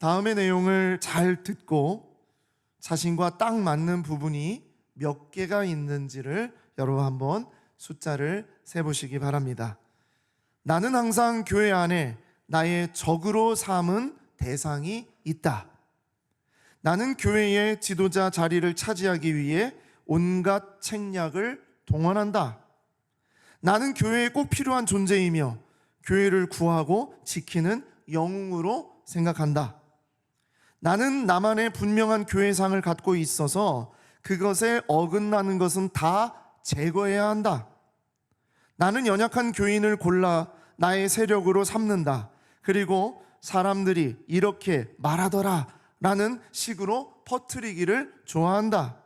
다음의 내용을 잘 듣고 자신과 딱 맞는 부분이 몇 개가 있는지를 여러분 한번 숫자를 세보시기 바랍니다. 나는 항상 교회 안에 나의 적으로 삼은 대상이 있다. 나는 교회의 지도자 자리를 차지하기 위해 온갖 책략을 동원한다. 나는 교회에 꼭 필요한 존재이며 교회를 구하고 지키는 영웅으로 생각한다. 나는 나만의 분명한 교회상을 갖고 있어서 그것에 어긋나는 것은 다 제거해야 한다. 나는 연약한 교인을 골라 나의 세력으로 삼는다. 그리고 사람들이 이렇게 말하더라 라는 식으로 퍼뜨리기를 좋아한다.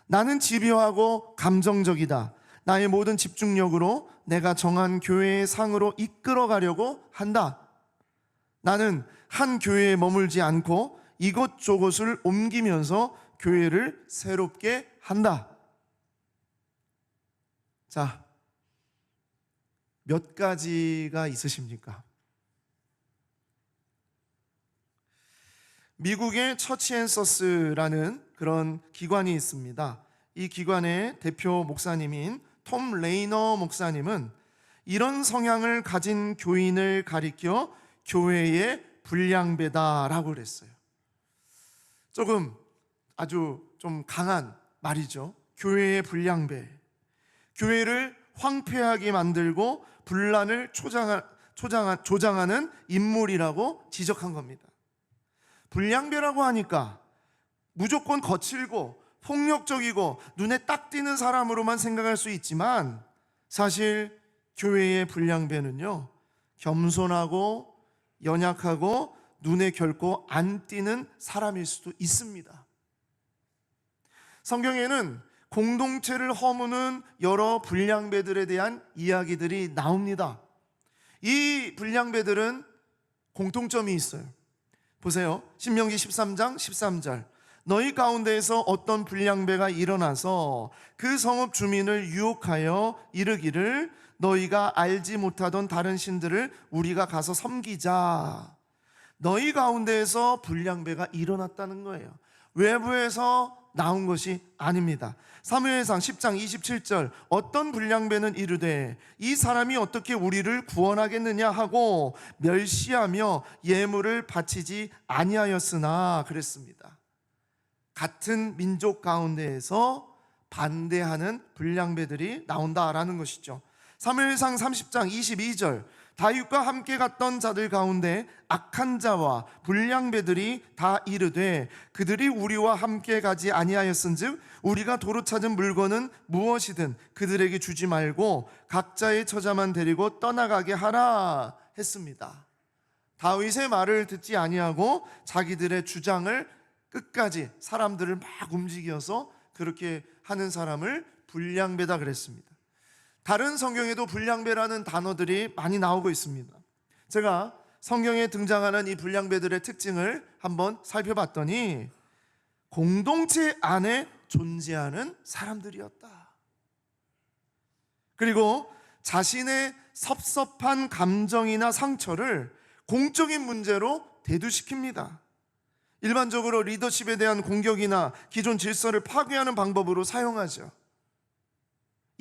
나는 집요하고 감정적이다. 나의 모든 집중력으로 내가 정한 교회의 상으로 이끌어가려고 한다. 나는 한 교회에 머물지 않고 이곳저곳을 옮기면서 교회를 새롭게 한다. 자, 몇 가지가 있으십니까? 미국의 처치앤서스라는 그런 기관이 있습니다. 이 기관의 대표 목사님인 톰 레이너 목사님은 이런 성향을 가진 교인을 가리켜 교회의 불량배다라고 그랬어요. 아주 좀 강한 말이죠. 교회의 불량배. 교회를 황폐하게 만들고 분란을 조장하는 인물이라고 지적한 겁니다. 불량배라고 하니까 무조건 거칠고 폭력적이고 눈에 딱 띄는 사람으로만 생각할 수 있지만 사실 교회의 불량배는요, 겸손하고 연약하고 눈에 결코 안 띄는 사람일 수도 있습니다. 성경에는 공동체를 허무는 여러 불량배들에 대한 이야기들이 나옵니다. 이 불량배들은 공통점이 있어요. 보세요. 신명기 13장 13절. 너희 가운데에서 어떤 불량배가 일어나서 그 성읍 주민을 유혹하여 이르기를 너희가 알지 못하던 다른 신들을 우리가 가서 섬기자. 너희 가운데에서 불량배가 일어났다는 거예요. 외부에서 나온 것이 아닙니다. 사무엘상 10장 27절. 어떤 불량배는 이르되 이 사람이 어떻게 우리를 구원하겠느냐 하고 멸시하며 예물을 바치지 아니하였으나 그랬습니다. 같은 민족 가운데에서 반대하는 불량배들이 나온다라는 것이죠. 사무엘상 30장 22절. 다윗과 함께 갔던 자들 가운데 악한 자와 불량배들이 다 이르되 그들이 우리와 함께 가지 아니하였은즉 우리가 도로 찾은 물건은 무엇이든 그들에게 주지 말고 각자의 처자만 데리고 떠나가게 하라 했습니다. 다윗의 말을 듣지 아니하고 자기들의 주장을 끝까지 사람들을 막 움직여서 그렇게 하는 사람을 불량배다 그랬습니다. 다른 성경에도 불량배라는 단어들이 많이 나오고 있습니다. 제가 성경에 등장하는 이 불량배들의 특징을 한번 살펴봤더니 공동체 안에 존재하는 사람들이었다. 그리고 자신의 섭섭한 감정이나 상처를 공적인 문제로 대두시킵니다. 일반적으로 리더십에 대한 공격이나 기존 질서를 파괴하는 방법으로 사용하죠.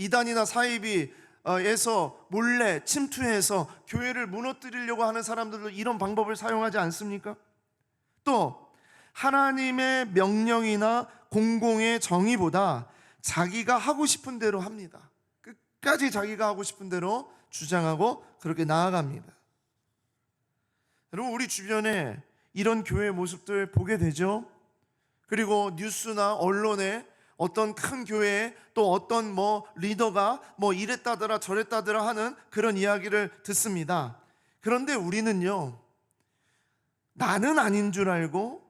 이단이나 사이비에서 몰래 침투해서 교회를 무너뜨리려고 하는 사람들도 이런 방법을 사용하지 않습니까? 또 하나님의 명령이나 공공의 정의보다 자기가 하고 싶은 대로 합니다. 끝까지 자기가 하고 싶은 대로 주장하고 그렇게 나아갑니다. 여러분, 우리 주변에 이런 교회 모습들 보게 되죠. 그리고 뉴스나 언론에 어떤 큰 교회에 또 어떤 리더가 이랬다더라 저랬다더라 하는 그런 이야기를 듣습니다. 그런데 우리는요, 나는 아닌 줄 알고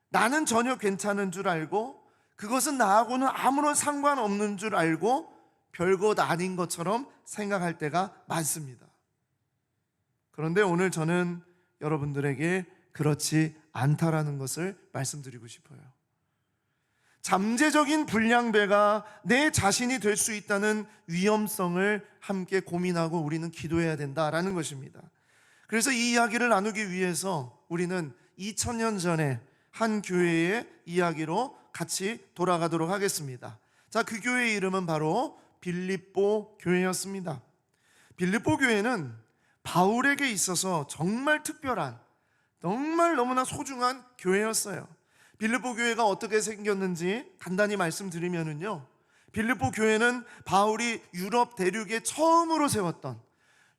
나는 전혀 괜찮은 줄 알고 그것은 나하고는 아무런 상관없는 줄 알고 별것 아닌 것처럼 생각할 때가 많습니다. 그런데 오늘 저는 여러분들에게 그렇지 않다라는 것을 말씀드리고 싶어요. 잠재적인 불량배가 내 자신이 될 수 있다는 위험성을 함께 고민하고 우리는 기도해야 된다라는 것입니다. 그래서 이 이야기를 나누기 위해서 우리는 2000년 전에 한 교회의 이야기로 같이 돌아가도록 하겠습니다. 자, 그 교회의 이름은 바로 빌립보 교회였습니다. 빌립보 교회는 바울에게 있어서 정말 특별한, 정말 너무나 소중한 교회였어요. 빌립보 교회가 어떻게 생겼는지 간단히 말씀드리면요, 빌립보 교회는 바울이 유럽 대륙에 처음으로 세웠던,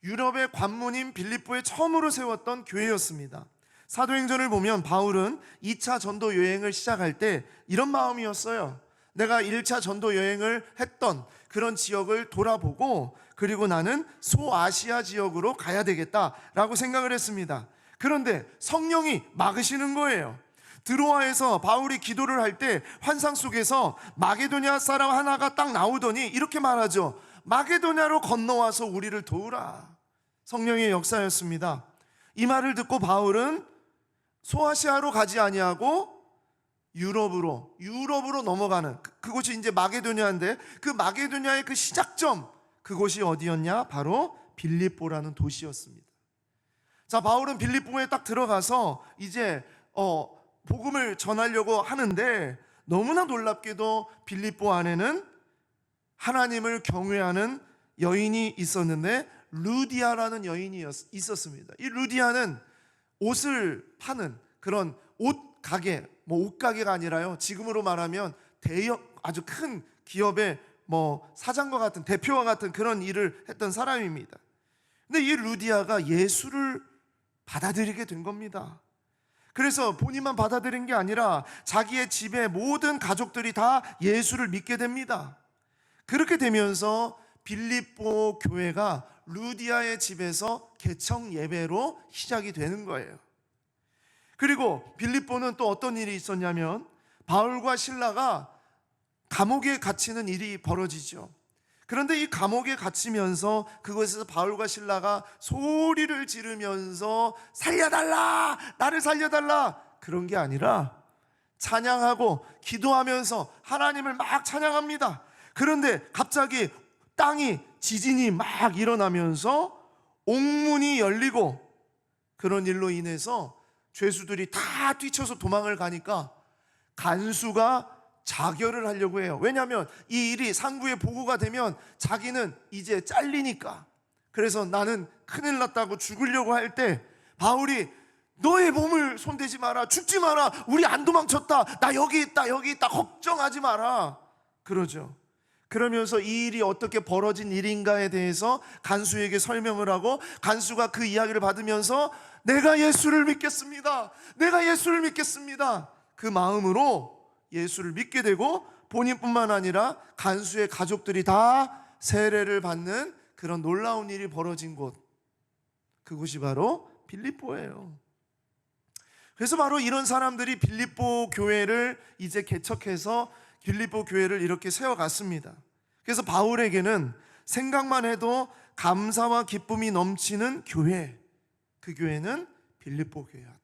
유럽의 관문인 빌립보에 처음으로 세웠던 교회였습니다. 사도행전을 보면 바울은 2차 전도 여행을 시작할 때 이런 마음이었어요. 내가 1차 전도 여행을 했던 그런 지역을 돌아보고, 그리고 나는 소아시아 지역으로 가야 되겠다라고 생각을 했습니다. 그런데 성령이 막으시는 거예요. 드로아에서 바울이 기도를 할 때 환상 속에서 마게도냐 사람 하나가 딱 나오더니 이렇게 말하죠. 마게도냐로 건너와서 우리를 도우라. 성령의 역사였습니다. 이 말을 듣고 바울은 소아시아로 가지 아니하고 유럽으로 넘어가는, 그곳이 이제 마게도냐인데, 그 마게도냐의 그 시작점, 그곳이 어디였냐? 바로 빌립보라는 도시였습니다. 자, 바울은 빌립보에 딱 들어가서 이제 복음을 전하려고 하는데, 너무나 놀랍게도 빌립보 안에는 하나님을 경외하는 여인이 있었는데, 루디아라는 여인이 있었습니다. 이 루디아는 옷을 파는 그런 옷 가게, 옷가게가 아니라요, 지금으로 말하면 대형 아주 큰 기업의 사장과 같은, 대표와 같은 그런 일을 했던 사람입니다. 근데 이 루디아가 예수를 받아들이게 된 겁니다. 그래서 본인만 받아들인 게 아니라 자기의 집의 모든 가족들이 다 예수를 믿게 됩니다. 그렇게 되면서 빌립보 교회가 루디아의 집에서 개청 예배로 시작이 되는 거예요. 그리고 빌립보는 또 어떤 일이 있었냐면, 바울과 실라가 감옥에 갇히는 일이 벌어지죠. 그런데 이 감옥에 갇히면서 그곳에서 바울과 실라가 소리를 지르면서 살려달라, 나를 살려달라, 그런 게 아니라 찬양하고 기도하면서 하나님을 막 찬양합니다. 그런데 갑자기 지진이 막 일어나면서 옥문이 열리고, 그런 일로 인해서 죄수들이 다 뛰쳐서 도망을 가니까 간수가 자결을 하려고 해요. 왜냐하면 이 일이 상부에 보고가 되면 자기는 이제 잘리니까. 그래서 나는 큰일 났다고 죽으려고 할 때 바울이 너의 몸을 손대지 마라, 죽지 마라, 우리 안 도망쳤다, 나 여기 있다, 걱정하지 마라, 그러죠. 그러면서 이 일이 어떻게 벌어진 일인가에 대해서 간수에게 설명을 하고, 간수가 그 이야기를 받으면서 내가 예수를 믿겠습니다, 그 마음으로 예수를 믿게 되고, 본인뿐만 아니라 간수의 가족들이 다 세례를 받는 그런 놀라운 일이 벌어진 곳, 그곳이 바로 빌립보예요. 그래서 바로 이런 사람들이 빌립보 교회를 이제 개척해서 빌립보 교회를 이렇게 세워갔습니다. 그래서 바울에게는 생각만 해도 감사와 기쁨이 넘치는 교회, 그 교회는 빌립보 교회였다.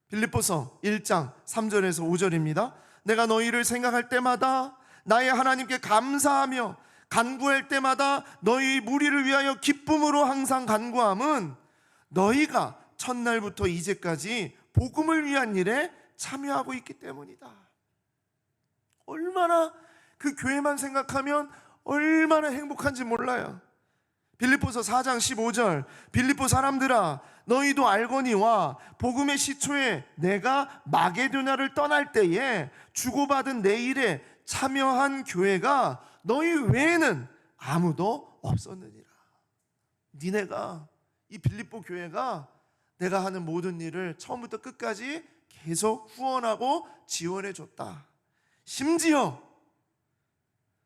빌립보서 1장 3절에서 5절입니다. 내가 너희를 생각할 때마다 나의 하나님께 감사하며 간구할 때마다 너희 무리를 위하여 기쁨으로 항상 간구함은 너희가 첫날부터 이제까지 복음을 위한 일에 참여하고 있기 때문이다. 얼마나 그 교회만 생각하면 얼마나 행복한지 몰라요. 빌립보서 4장 15절, 빌립보 사람들아 너희도 알거니와 복음의 시초에 내가 마게도냐를 떠날 때에 주고받은 내 일에 참여한 교회가 너희 외에는 아무도 없었느니라. 니네가, 이 빌립보 교회가 내가 하는 모든 일을 처음부터 끝까지 계속 후원하고 지원해 줬다. 심지어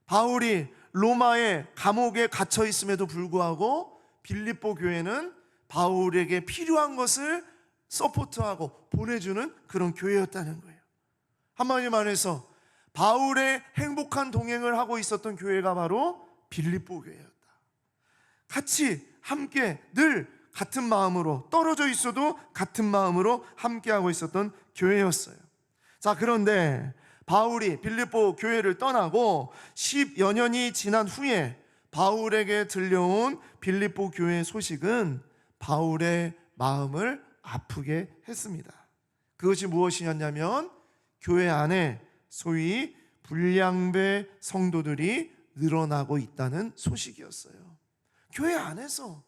바울이 로마의 감옥에 갇혀 있음에도 불구하고 빌립보 교회는 바울에게 필요한 것을 서포트하고 보내주는 그런 교회였다는 거예요. 한마디 말해서 바울의 행복한 동행을 하고 있었던 교회가 바로 빌립보 교회였다. 같이 함께 늘 같은 마음으로, 떨어져 있어도 같은 마음으로 함께하고 있었던 교회였어요. 자, 그런데 바울이 빌립보 교회를 떠나고 10여 년이 지난 후에 바울에게 들려온 빌립보 교회 소식은 바울의 마음을 아프게 했습니다. 그것이 무엇이었냐면 교회 안에 소위 불량배 성도들이 늘어나고 있다는 소식이었어요. 교회 안에서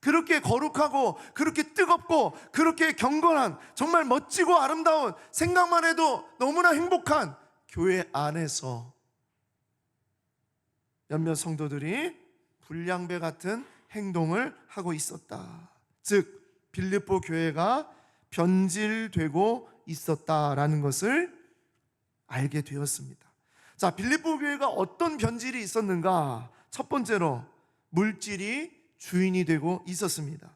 그렇게 거룩하고 그렇게 뜨겁고 그렇게 경건한, 정말 멋지고 아름다운, 생각만 해도 너무나 행복한 교회 안에서 몇몇 성도들이 불량배 같은 행동을 하고 있었다. 즉 빌립보 교회가 변질되고 있었다라는 것을 알게 되었습니다. 자, 빌립보 교회가 어떤 변질이 있었는가? 첫 번째로 물질이 주인이 되고 있었습니다.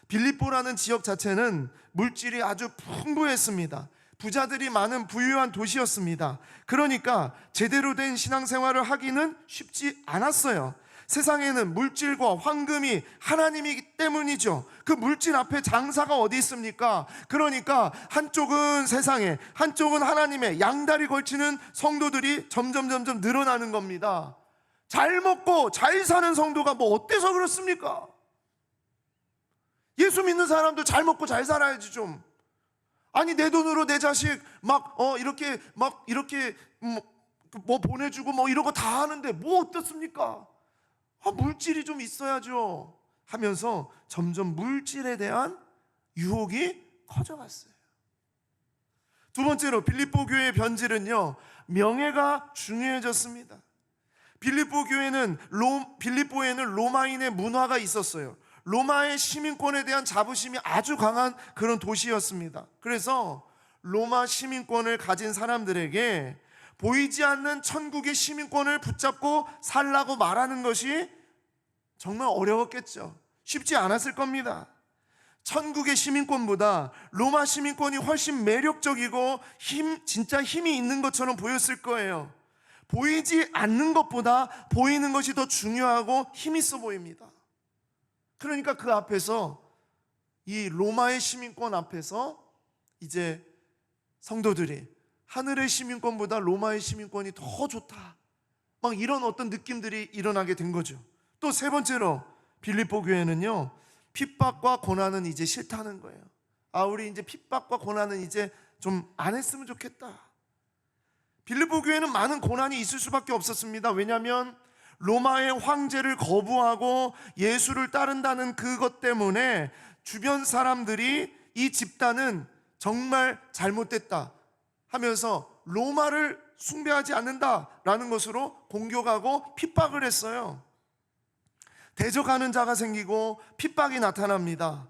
빌립보라는 지역 자체는 물질이 아주 풍부했습니다. 부자들이 많은 부유한 도시였습니다. 그러니까 제대로 된 신앙생활을 하기는 쉽지 않았어요. 세상에는 물질과 황금이 하나님이기 때문이죠. 그 물질 앞에 장사가 어디 있습니까? 그러니까 한쪽은 세상에, 한쪽은 하나님의 양다리 걸치는 성도들이 점점 늘어나는 겁니다. 잘 먹고 잘 사는 성도가 뭐 어때서 그렇습니까? 예수 믿는 사람도 잘 먹고 잘 살아야지 좀. 아니 내 돈으로 내 자식 이렇게 뭐 보내주고 뭐 이런 거 다 하는데 뭐 어떻습니까? 물질이 좀 있어야죠 하면서 점점 물질에 대한 유혹이 커져갔어요. 두 번째로 빌립보 교회의 변질은요, 명예가 중요해졌습니다. 빌립보에는 로마인의 문화가 있었어요. 로마의 시민권에 대한 자부심이 아주 강한 그런 도시였습니다. 그래서 로마 시민권을 가진 사람들에게 보이지 않는 천국의 시민권을 붙잡고 살라고 말하는 것이 정말 어려웠겠죠. 쉽지 않았을 겁니다. 천국의 시민권보다 로마 시민권이 훨씬 매력적이고 진짜 힘이 있는 것처럼 보였을 거예요. 보이지 않는 것보다 보이는 것이 더 중요하고 힘 있어 보입니다. 그러니까 그 앞에서, 이 로마의 시민권 앞에서 이제 성도들이 하늘의 시민권보다 로마의 시민권이 더 좋다, 막 이런 어떤 느낌들이 일어나게 된 거죠. 또 세 번째로 빌립보 교회는요, 핍박과 고난은 이제 싫다는 거예요. 우리 이제 핍박과 고난은 이제 좀 안 했으면 좋겠다. 빌립보 교회는 많은 고난이 있을 수밖에 없었습니다. 왜냐하면 로마의 황제를 거부하고 예수를 따른다는 그것 때문에 주변 사람들이 이 집단은 정말 잘못됐다 하면서 로마를 숭배하지 않는다라는 것으로 공격하고 핍박을 했어요. 대적하는 자가 생기고 핍박이 나타납니다.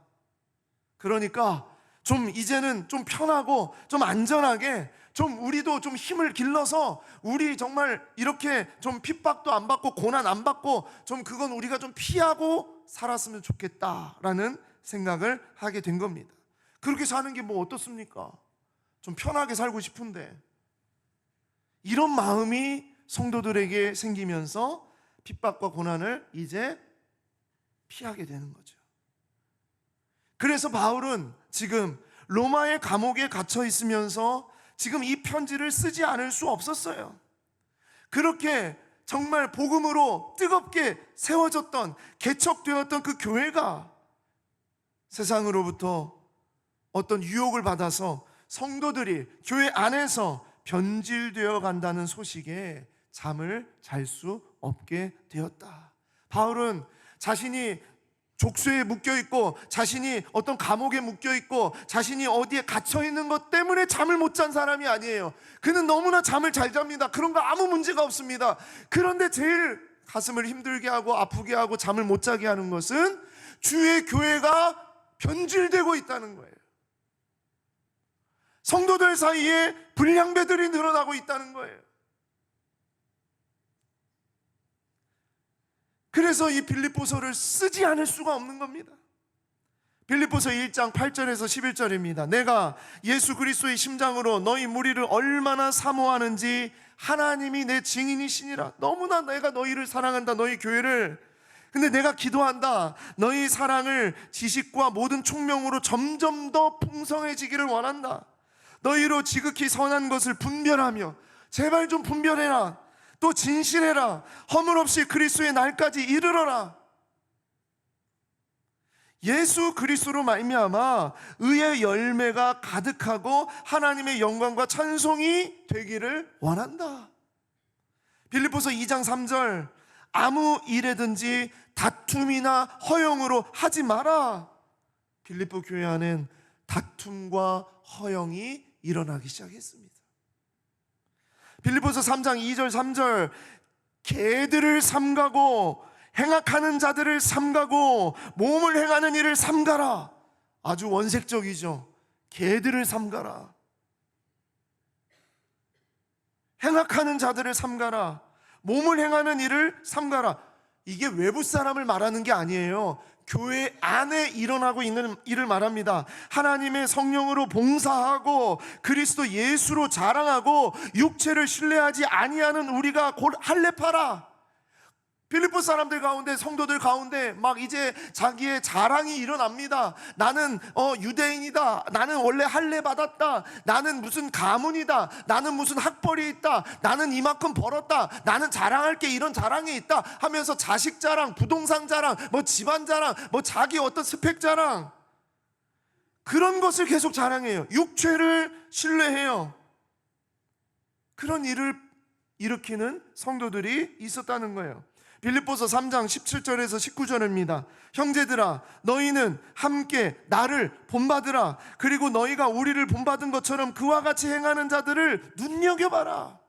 그러니까 좀 이제는 좀 편하고 좀 안전하게 좀 우리도 좀 힘을 길러서 우리 정말 이렇게 좀 핍박도 안 받고 고난 안 받고 좀 그건 우리가 좀 피하고 살았으면 좋겠다라는 생각을 하게 된 겁니다. 그렇게 사는 게 뭐 어떻습니까? 좀 편하게 살고 싶은데. 이런 마음이 성도들에게 생기면서 핍박과 고난을 이제 피하게 되는 거죠. 그래서 바울은 지금 로마의 감옥에 갇혀 있으면서 지금 이 편지를 쓰지 않을 수 없었어요. 그렇게 정말 복음으로 뜨겁게 세워졌던, 개척되었던 그 교회가 세상으로부터 어떤 유혹을 받아서 성도들이 교회 안에서 변질되어 간다는 소식에 잠을 잘 수 없게 되었다. 바울은 자신이 족쇄에 묶여있고 자신이 어떤 감옥에 묶여있고 자신이 어디에 갇혀있는 것 때문에 잠을 못 잔 사람이 아니에요. 그는 너무나 잠을 잘 잡니다. 그런 거 아무 문제가 없습니다. 그런데 제일 가슴을 힘들게 하고 아프게 하고 잠을 못 자게 하는 것은 주의 교회가 변질되고 있다는 거예요. 성도들 사이에 불량배들이 늘어나고 있다는 거예요. 그래서 이 빌립보서를 쓰지 않을 수가 없는 겁니다. 빌립보서 1장 8절에서 11절입니다. 내가 예수 그리스도의 심장으로 너희 무리를 얼마나 사모하는지 하나님이 내 증인이시니라. 너무나 내가 너희를 사랑한다, 너희 교회를. 근데 내가 기도한다. 너희 사랑을 지식과 모든 총명으로 점점 더 풍성해지기를 원한다. 너희로 지극히 선한 것을 분별하며, 제발 좀 분별해라. 또 진실해라. 허물 없이 그리스도의 날까지 이르러라. 예수 그리스도로 말미암아 의의 열매가 가득하고 하나님의 영광과 찬송이 되기를 원한다. 빌립보서 2장 3절, 아무 일에든지 다툼이나 허영으로 하지 마라. 빌립보 교회 안엔 다툼과 허영이 일어나기 시작했습니다. 빌립보서 3장 2절 3절, 개들을 삼가고 행악하는 자들을 삼가고 몸을 행하는 일을 삼가라. 아주 원색적이죠. 개들을 삼가라. 행악하는 자들을 삼가라. 몸을 행하는 일을 삼가라. 이게 외부 사람을 말하는 게 아니에요. 교회 안에 일어나고 있는 일을 말합니다. 하나님의 성령으로 봉사하고 그리스도 예수로 자랑하고 육체를 신뢰하지 아니하는 우리가 곧 할례파라. 빌립보 사람들 가운데, 성도들 가운데 막 이제 자기의 자랑이 일어납니다. 나는 유대인이다. 나는 원래 할례 받았다. 나는 무슨 가문이다. 나는 무슨 학벌이 있다. 나는 이만큼 벌었다. 나는 자랑할 게 이런 자랑이 있다 하면서 자식 자랑, 부동산 자랑, 뭐 집안 자랑, 뭐 자기 어떤 스펙 자랑, 그런 것을 계속 자랑해요. 육체를 신뢰해요. 그런 일을 일으키는 성도들이 있었다는 거예요. 빌립보서 3장 17절에서 19절입니다. 형제들아, 너희는 함께 나를 본받으라. 그리고 너희가 우리를 본받은 것처럼 그와 같이 행하는 자들을 눈여겨봐라.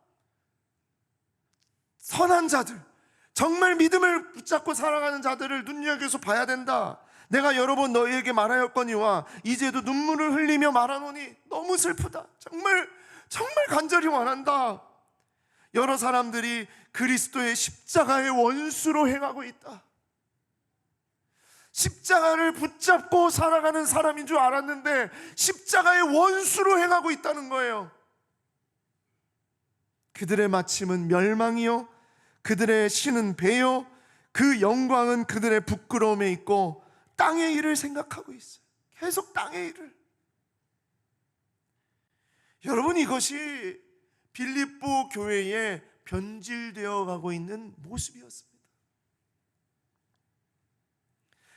선한 자들, 정말 믿음을 붙잡고 살아가는 자들을 눈여겨서 봐야 된다. 내가 여러 번 너희에게 말하였거니와 이제도 눈물을 흘리며 말하노니 너무 슬프다. 정말 간절히 원한다. 여러 사람들이 그리스도의 십자가의 원수로 행하고 있다. 십자가를 붙잡고 살아가는 사람인 줄 알았는데 십자가의 원수로 행하고 있다는 거예요. 그들의 마침은 멸망이요, 그들의 신은 배요, 그 영광은 그들의 부끄러움에 있고 땅의 일을 생각하고 있어요. 계속 땅의 일을. 여러분, 이것이 빌립보 교회에 변질되어 가고 있는 모습이었습니다.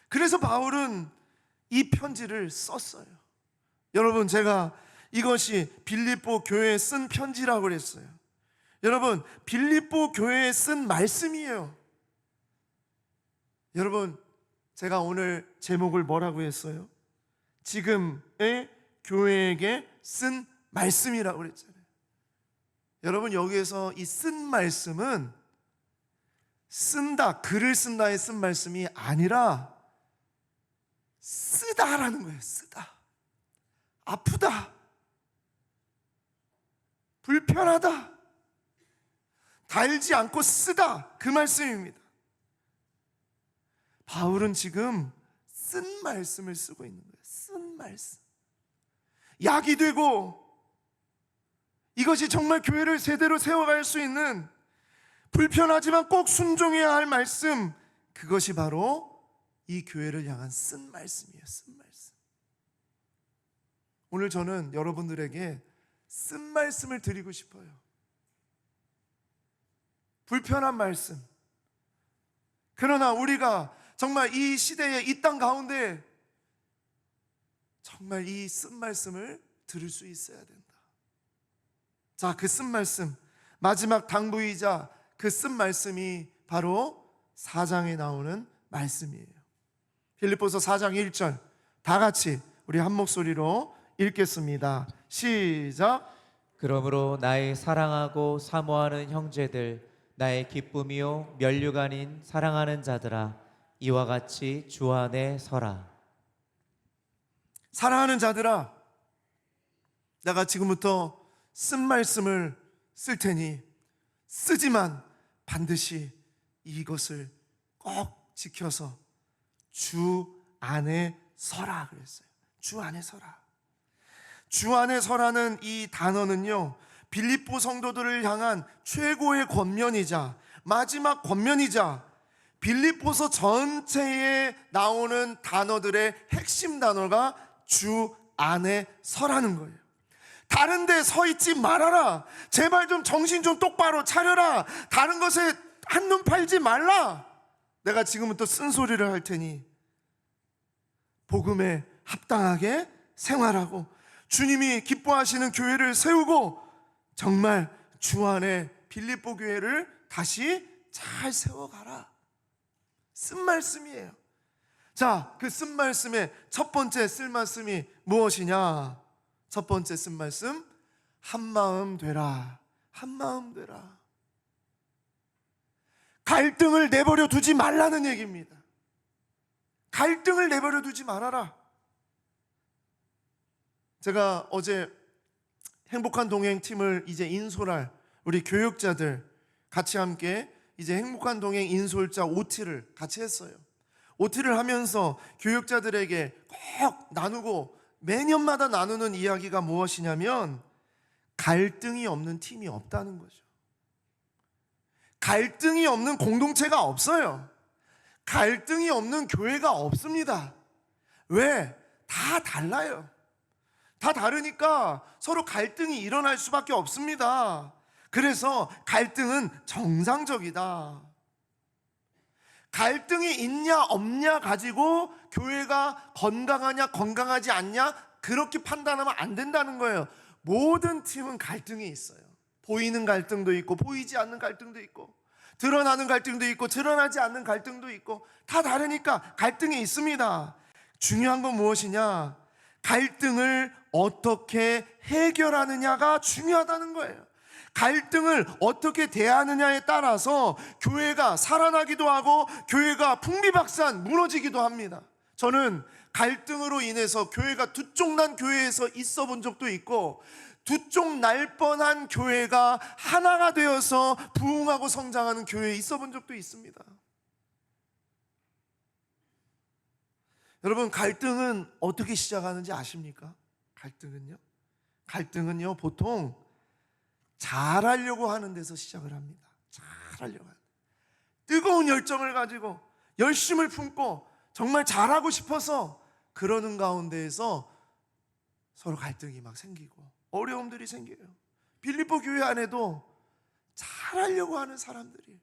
그래서 바울은 이 편지를 썼어요. 여러분, 제가 이것이 빌립보 교회에 쓴 편지라고 그랬어요. 여러분, 빌립보 교회에 쓴 말씀이에요. 여러분, 제가 오늘 제목을 뭐라고 했어요? 지금의 교회에게 쓴 말씀이라고 그랬잖아요. 여러분, 여기에서 이 쓴 말씀은 쓴다, 글을 쓴다에 쓴 말씀이 아니라 쓰다라는 거예요. 쓰다, 아프다, 불편하다, 달지 않고 쓰다, 그 말씀입니다. 바울은 지금 쓴 말씀을 쓰고 있는 거예요. 쓴 말씀, 약이 되고 이것이 정말 교회를 제대로 세워갈 수 있는, 불편하지만 꼭 순종해야 할 말씀, 그것이 바로 이 교회를 향한 쓴 말씀이에요. 쓴 말씀. 오늘 저는 여러분들에게 쓴 말씀을 드리고 싶어요. 불편한 말씀. 그러나 우리가 정말 이 시대에, 이 땅 가운데 정말 이 쓴 말씀을 들을 수 있어야 된다. 자, 그 쓴 말씀, 마지막 당부이자 그 쓴 말씀이 바로 4장에 나오는 말씀이에요. 빌립보서 4장 1절 다 같이 우리 한 목소리로 읽겠습니다. 시작. 그러므로 나의 사랑하고 사모하는 형제들, 나의 기쁨이요 면류가 아닌 사랑하는 자들아, 이와 같이 주 안에 서라. 사랑하는 자들아, 내가 지금부터 쓴 말씀을 쓸 테니 쓰지만 반드시 이것을 꼭 지켜서 주 안에 서라 그랬어요. 주 안에 서라. 주 안에 서라는 이 단어는요, 빌립보 성도들을 향한 최고의 권면이자 마지막 권면이자 빌립보서 전체에 나오는 단어들의 핵심 단어가 주 안에 서라는 거예요. 다른 데 서 있지 말아라. 제발 좀 정신 좀 똑바로 차려라. 다른 것에 한눈 팔지 말라. 내가 지금부터 쓴소리를 할 테니 복음에 합당하게 생활하고 주님이 기뻐하시는 교회를 세우고 정말 주 안에 빌립보 교회를 다시 잘 세워가라. 쓴 말씀이에요. 자, 그 쓴 말씀의 첫 번째 쓸 말씀이 무엇이냐? 첫 번째 쓴 말씀, 한마음 되라. 한마음 되라. 갈등을 내버려 두지 말라는 얘기입니다. 갈등을 내버려 두지 말아라. 제가 어제 행복한 동행 팀을 이제 인솔할 우리 교육자들 같이 함께 이제 행복한 동행 인솔자 OT를 같이 했어요. OT를 하면서 교육자들에게 꼭 나누고 매년마다 나누는 이야기가 무엇이냐면 갈등이 없는 팀이 없다는 거죠. 갈등이 없는 공동체가 없어요. 갈등이 없는 교회가 없습니다. 왜? 다 달라요. 다 다르니까 서로 갈등이 일어날 수밖에 없습니다. 그래서 갈등은 정상적이다. 갈등이 있냐 없냐 가지고 교회가 건강하냐 건강하지 않냐 그렇게 판단하면 안 된다는 거예요. 모든 팀은 갈등이 있어요. 보이는 갈등도 있고 보이지 않는 갈등도 있고 드러나는 갈등도 있고 드러나지 않는 갈등도 있고 다 다르니까 갈등이 있습니다. 중요한 건 무엇이냐? 갈등을 어떻게 해결하느냐가 중요하다는 거예요. 갈등을 어떻게 대하느냐에 따라서 교회가 살아나기도 하고 교회가 풍비박산 무너지기도 합니다. 저는 갈등으로 인해서 교회가 두 쪽 난 교회에서 있어 본 적도 있고 두 쪽 날 뻔한 교회가 하나가 되어서 부흥하고 성장하는 교회에 있어 본 적도 있습니다. 여러분, 갈등은 어떻게 시작하는지 아십니까? 갈등은요 보통 잘하려고 하는 데서 시작을 합니다. 잘하려고 하는, 뜨거운 열정을 가지고 열심을 품고 정말 잘하고 싶어서 그러는 가운데에서 서로 갈등이 막 생기고 어려움들이 생겨요. 빌립보 교회 안에도 잘하려고 하는 사람들이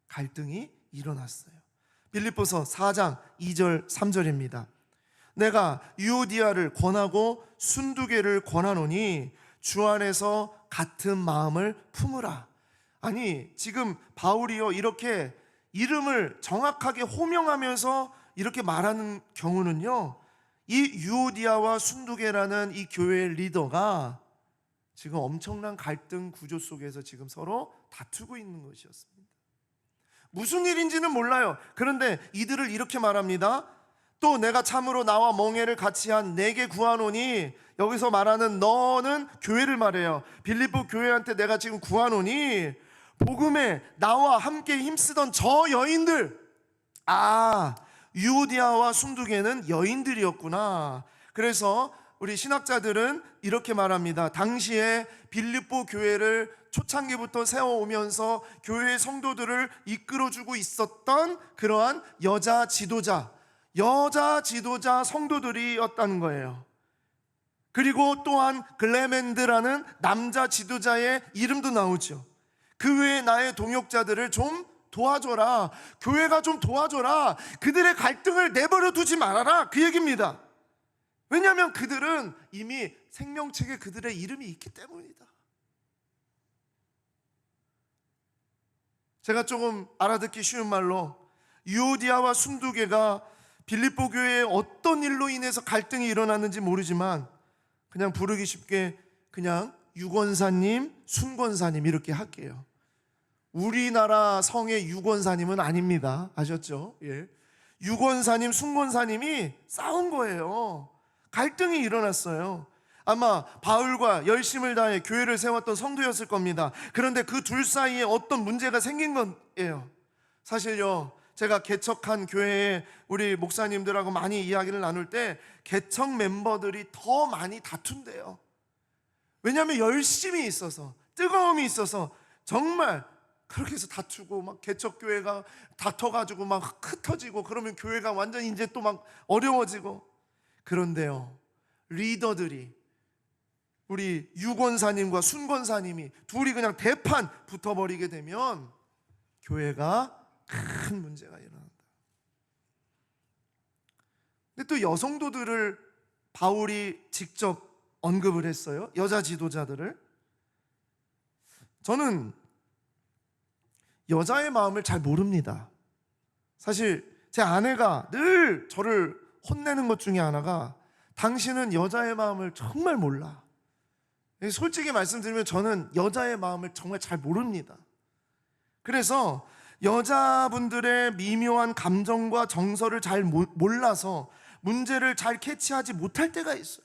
갈등이 일어났어요. 빌립보서 4장 2절 3절입니다. 내가 유오디아를 권하고 순두개를 권하노니 주 안에서 같은 마음을 품으라. 아니, 지금 바울이요 이렇게 이름을 정확하게 호명하면서 이렇게 말하는 경우는요, 이 유오디아와 순두개라는 이 교회의 리더가 지금 엄청난 갈등 구조 속에서 지금 서로 다투고 있는 것이었습니다. 무슨 일인지는 몰라요. 그런데 이들을 이렇게 말합니다. 또 내가 참으로 나와 멍에를 같이 한 내게 구하노니, 여기서 말하는 너는 교회를 말해요. 빌립보 교회한테 내가 지금 구하노니 복음에 나와 함께 힘쓰던 저 여인들, 유오디아와 순두개는 여인들이었구나. 그래서 우리 신학자들은 이렇게 말합니다. 당시에 빌립보 교회를 초창기부터 세워오면서 교회의 성도들을 이끌어주고 있었던 그러한 여자 지도자 성도들이었다는 거예요. 그리고 또한 글레멘드라는 남자 지도자의 이름도 나오죠. 그 외에 나의 동역자들을 좀 도와줘라. 교회가 좀 도와줘라. 그들의 갈등을 내버려 두지 말아라. 그 얘기입니다. 왜냐하면 그들은 이미 생명책에 그들의 이름이 있기 때문이다. 제가 조금 알아듣기 쉬운 말로 유오디아와 순두개가 빌립보 교회에 어떤 일로 인해서 갈등이 일어났는지 모르지만 그냥 부르기 쉽게 그냥 유권사님, 순권사님 이렇게 할게요. 우리나라 성의 유권사님은 아닙니다. 아셨죠? 예. 유권사님, 순권사님이 싸운 거예요. 갈등이 일어났어요. 아마 바울과 열심을 다해 교회를 세웠던 성도였을 겁니다. 그런데 그 둘 사이에 어떤 문제가 생긴 거예요. 사실요, 제가 개척한 교회에 우리 목사님들하고 많이 이야기를 나눌 때 개척 멤버들이 더 많이 다툰대요. 왜냐하면 열심이 있어서, 뜨거움이 있어서 정말 그렇게 해서 다투고 막 개척교회가 다퉈가지고 막 흩어지고 그러면 교회가 완전 이제 또 막 어려워지고. 그런데요, 리더들이 우리 유권사님과 순권사님이 둘이 그냥 대판 붙어버리게 되면 교회가 큰 문제가 일어난다. 근데 또 여성도들을 바울이 직접 언급을 했어요. 여자 지도자들을. 저는 여자의 마음을 잘 모릅니다. 사실 제 아내가 늘 저를 혼내는 것 중에 하나가, 당신은 여자의 마음을 정말 몰라. 솔직히 말씀드리면 저는 여자의 마음을 정말 잘 모릅니다. 그래서 여자분들의 미묘한 감정과 정서를 잘 몰라서 문제를 잘 캐치하지 못할 때가 있어요.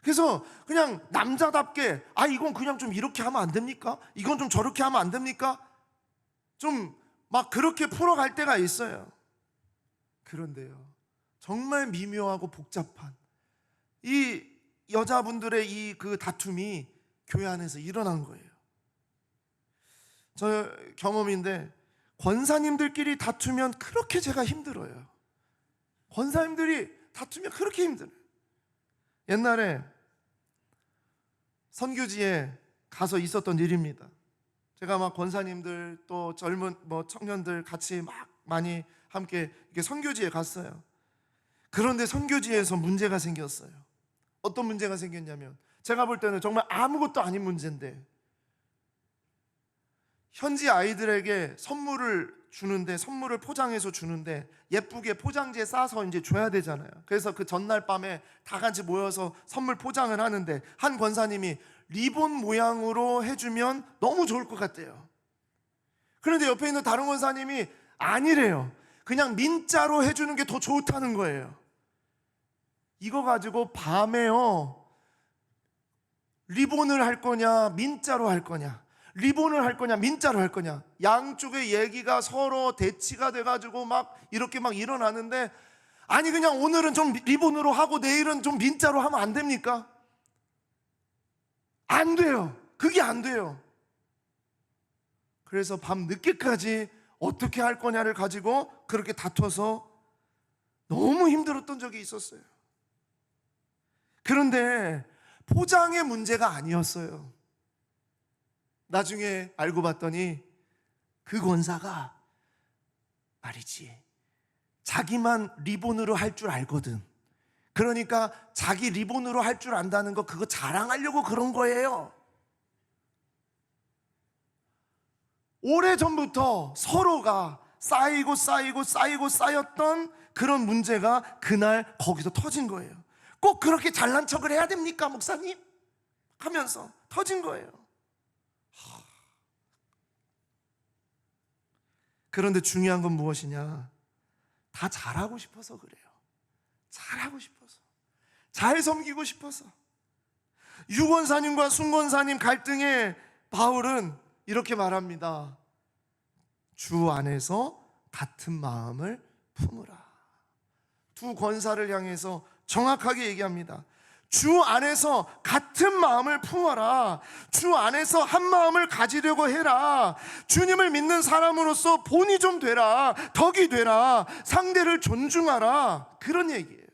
그래서 그냥 남자답게 이건 그냥 좀 이렇게 하면 안 됩니까? 이건 좀 저렇게 하면 안 됩니까? 좀 막 그렇게 풀어갈 때가 있어요. 그런데요, 정말 미묘하고 복잡한 이 여자분들의 이 그 다툼이 교회 안에서 일어난 거예요. 저 경험인데, 권사님들끼리 다투면 그렇게 제가 힘들어요. 권사님들이 다투면 그렇게 힘들어요. 옛날에 선교지에 가서 있었던 일입니다. 제가 막 권사님들 또 젊은 청년들 같이 막 많이 함께 이렇게 선교지에 갔어요. 그런데 선교지에서 문제가 생겼어요. 어떤 문제가 생겼냐면, 제가 볼 때는 정말 아무것도 아닌 문제인데, 현지 아이들에게 선물을 포장해서 주는데 예쁘게 포장지에 싸서 이제 줘야 되잖아요. 그래서 그 전날 밤에 다 같이 모여서 선물 포장을 하는데, 한 권사님이 리본 모양으로 해주면 너무 좋을 것 같대요. 그런데 옆에 있는 다른 권사님이 아니래요. 그냥 민자로 해주는 게 더 좋다는 거예요. 이거 가지고 밤에요, 리본을 할 거냐 민자로 할 거냐, 리본을 할 거냐 민자로 할 거냐, 양쪽의 얘기가 서로 대치가 돼가지고 막 이렇게 막 일어나는데, 아니 그냥 오늘은 좀 리본으로 하고 내일은 좀 민자로 하면 안 됩니까? 안 돼요. 그게 안 돼요. 그래서 밤 늦게까지 어떻게 할 거냐를 가지고 그렇게 다퉈서 너무 힘들었던 적이 있었어요. 그런데 포장의 문제가 아니었어요. 나중에 알고 봤더니 그 권사가 말이지, 자기만 리본으로 할 줄 알거든. 그러니까 자기 리본으로 할 줄 안다는 거, 그거 자랑하려고 그런 거예요. 오래전부터 서로가 쌓였던 그런 문제가 그날 거기서 터진 거예요. 꼭 그렇게 잘난 척을 해야 됩니까, 목사님? 하면서 터진 거예요. 그런데 중요한 건 무엇이냐? 다 잘하고 싶어서 그래요. 잘하고 싶어서, 잘 섬기고 싶어서. 유권사님과 순권사님 갈등에 바울은 이렇게 말합니다. 주 안에서 같은 마음을 품으라. 두 권사를 향해서 정확하게 얘기합니다. 주 안에서 같은 마음을 품어라. 주 안에서 한 마음을 가지려고 해라. 주님을 믿는 사람으로서 본이 좀 되라. 덕이 되라. 상대를 존중하라. 그런 얘기예요.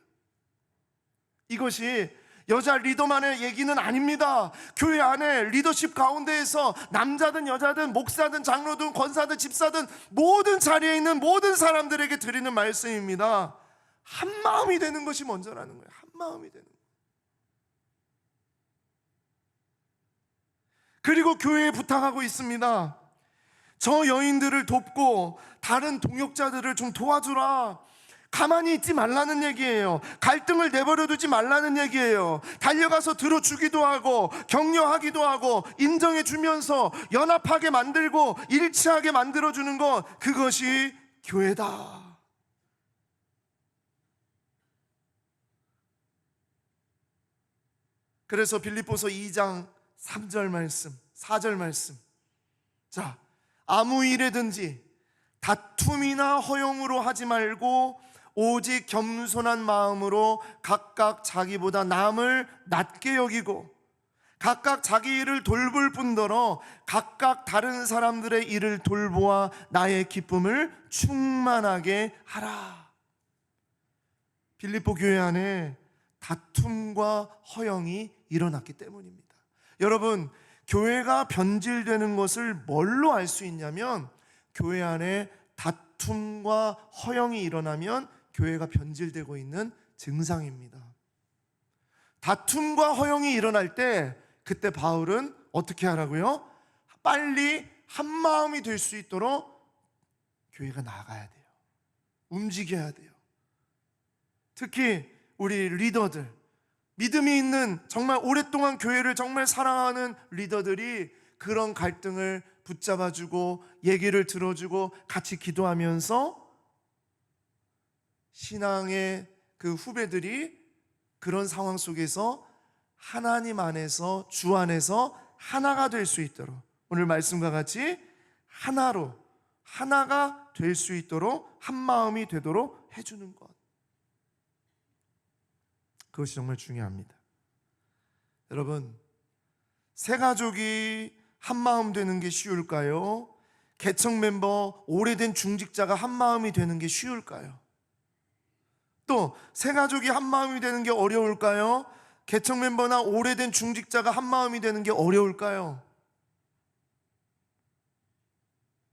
이것이 여자 리더만의 얘기는 아닙니다. 교회 안에 리더십 가운데에서 남자든 여자든 목사든 장로든 권사든 집사든 모든 자리에 있는 모든 사람들에게 드리는 말씀입니다. 한 마음이 되는 것이 먼저라는 거예요. 한 마음이 되는 거예요. 그리고 교회에 부탁하고 있습니다. 저 여인들을 돕고 다른 동역자들을 좀 도와주라. 가만히 있지 말라는 얘기예요. 갈등을 내버려 두지 말라는 얘기예요. 달려가서 들어주기도 하고 격려하기도 하고 인정해 주면서 연합하게 만들고 일치하게 만들어주는 것, 그것이 교회다. 그래서 빌립보서 2장 3절 말씀, 4절 말씀. 자, 아무 일에든지 다툼이나 허용으로 하지 말고 오직 겸손한 마음으로 각각 자기보다 남을 낮게 여기고 각각 자기 일을 돌볼 뿐더러 각각 다른 사람들의 일을 돌보아 나의 기쁨을 충만하게 하라. 빌립보 교회 안에 다툼과 허용이 일어났기 때문입니다. 여러분, 교회가 변질되는 것을 뭘로 알 수 있냐면, 교회 안에 다툼과 허용이 일어나면 교회가 변질되고 있는 증상입니다. 다툼과 허용이 일어날 때 그때 바울은 어떻게 하라고요? 빨리 한 마음이 될 수 있도록 교회가 나가야 돼요. 움직여야 돼요. 특히 우리 리더들, 믿음이 있는 정말 오랫동안 교회를 정말 사랑하는 리더들이 그런 갈등을 붙잡아주고 얘기를 들어주고 같이 기도하면서 신앙의 그 후배들이 그런 상황 속에서 하나님 안에서, 주 안에서 하나가 될 수 있도록, 오늘 말씀과 같이 하나가 될 수 있도록 한 마음이 되도록 해주는 것, 그것이 정말 중요합니다. 여러분, 새 가족이 한 마음 되는 게 쉬울까요? 개척 멤버, 오래된 중직자가 한 마음이 되는 게 쉬울까요? 또 새 가족이 한 마음이 되는 게 어려울까요? 개척 멤버나 오래된 중직자가 한 마음이 되는 게 어려울까요?